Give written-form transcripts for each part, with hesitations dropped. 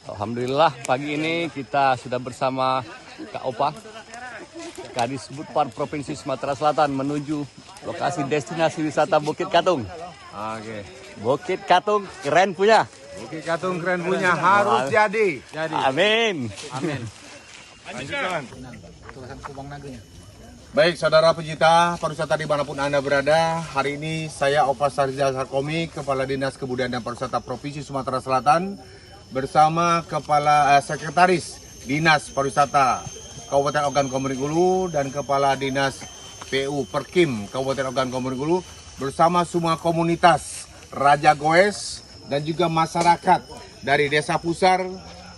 Alhamdulillah pagi ini kita sudah bersama Kak Opa, Kadisbudpar Provinsi Sumatera Selatan menuju lokasi destinasi wisata Bukit Katung. Oke. Bukit Katung keren punya. Bukit Katung keren punya harus jadi. Amin. Amin. Lanjutkan. Baik, saudara pecinta pariwisata dimanapun Anda berada, hari ini saya Opa Sarizal Sarkomi, Kepala Dinas Kebudayaan dan Pariwisata Provinsi Sumatera Selatan, bersama Sekretaris Dinas Pariwisata Kabupaten Ogan Komering Ulu dan Kepala Dinas PU Perkim Kabupaten Ogan Komering Ulu, bersama semua komunitas Raja Goes dan juga masyarakat dari Desa Pusar.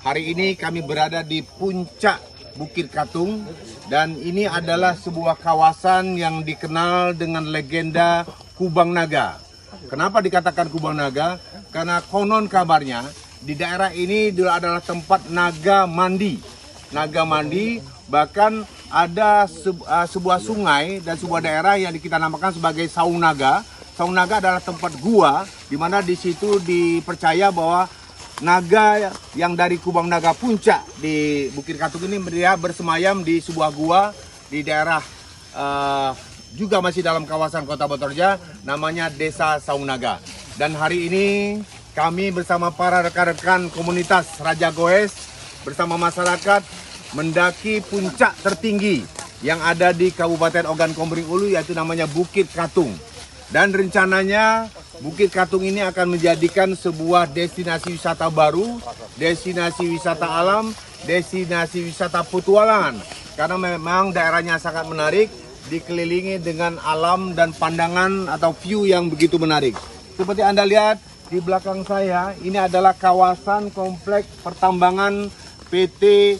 Hari ini kami berada di puncak Bukit Katung, dan ini adalah sebuah kawasan yang dikenal dengan legenda Kubang Naga. Kenapa dikatakan Kubang Naga? Karena konon kabarnya di daerah ini dulu adalah tempat naga mandi. Naga mandi, bahkan ada sebuah sungai dan sebuah daerah yang kita namakan sebagai Saung Naga. Saung Naga adalah tempat gua, di mana di situ dipercaya bahwa naga yang dari Kubang Naga puncak di Bukit Katung ini dia bersemayam di sebuah gua di daerah juga masih dalam kawasan Kota Batu Raja, namanya Desa Saung Naga. Dan hari ini kami bersama para rekan-rekan komunitas Raja Goes bersama masyarakat mendaki puncak tertinggi yang ada di Kabupaten Ogan Komering Ulu, yaitu namanya Bukit Katung. Dan rencananya Bukit Katung ini akan menjadikan sebuah destinasi wisata baru, destinasi wisata alam, destinasi wisata petualangan. Karena memang daerahnya sangat menarik, dikelilingi dengan alam dan pandangan atau view yang begitu menarik. Seperti Anda lihat di belakang saya, ini adalah kawasan kompleks pertambangan PT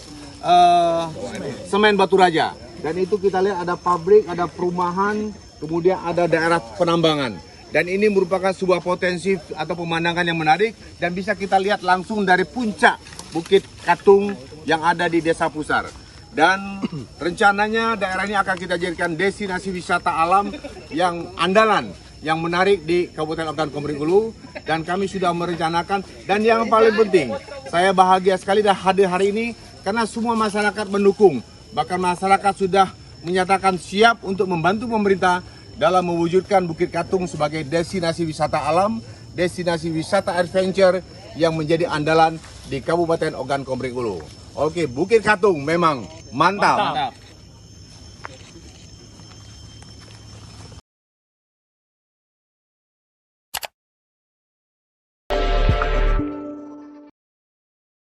Semen Batu Raja. Dan itu kita lihat ada pabrik, ada perumahan, kemudian ada daerah penambangan. Dan ini merupakan sebuah potensi atau pemandangan yang menarik dan bisa kita lihat langsung dari puncak Bukit Katung yang ada di Desa Pusar. Dan rencananya daerah ini akan kita jadikan destinasi wisata alam yang andalan, yang menarik di Kabupaten Ogan Komering Ulu. Dan kami sudah merencanakan, dan yang paling penting, saya bahagia sekali dah hadir hari ini karena semua masyarakat mendukung. Bahkan masyarakat sudah menyatakan siap untuk membantu pemerintah dalam mewujudkan Bukit Katung sebagai destinasi wisata alam, destinasi wisata adventure yang menjadi andalan di Kabupaten Ogan Komering Ulu. Oke, Bukit Katung memang mantap.